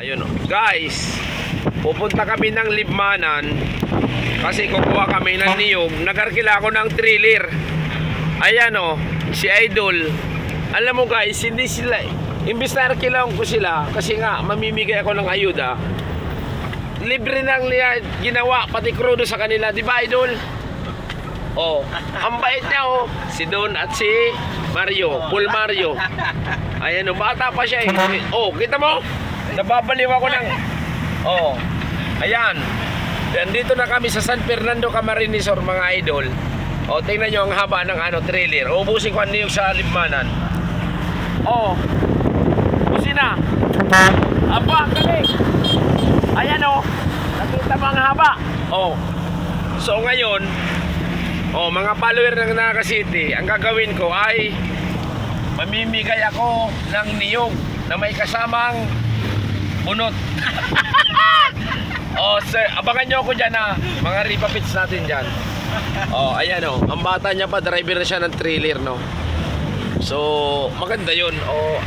Ayun o. Guys, pupunta kami ng Libmanan kasi kukuha kami ng niyog. Nagarkila ako ng trailer. Ayan o, si Idol. Alam mo guys, hindi sila, imbis na arkilaon ko sila kasi nga mamimigay ako ng ayuda, libre nang ginawa pati krudo sa kanila, di ba Idol? Oh, ang bait niya oh, si Don at si Mario, Paul Mario. Ayan oh, bata pa siya eh. Oh, kita mo? Nababaliw ako ng oh. Ayan. Dito na kami sa San Fernando Camarines Sur, mga Idol. Oh, tingnan niyo ang haba ng trailer. Ubusin ko ang niyog sa Libmanan. Oh. Ubusin na. Aba, galing. Ayan oh. Nakita mo ang haba. Oh. So ngayon, oh, mga follower ng Naga City, ang gagawin ko ay mamimigay ako ng niyog na may kasamang bunot. Oh, sir, abangan nyo ako dyan ha. Mga ripapits natin dyan. Oh, ayan oh. Ang bata niya pa, driver na siya ng trailer, no? So, maganda yun. Oh,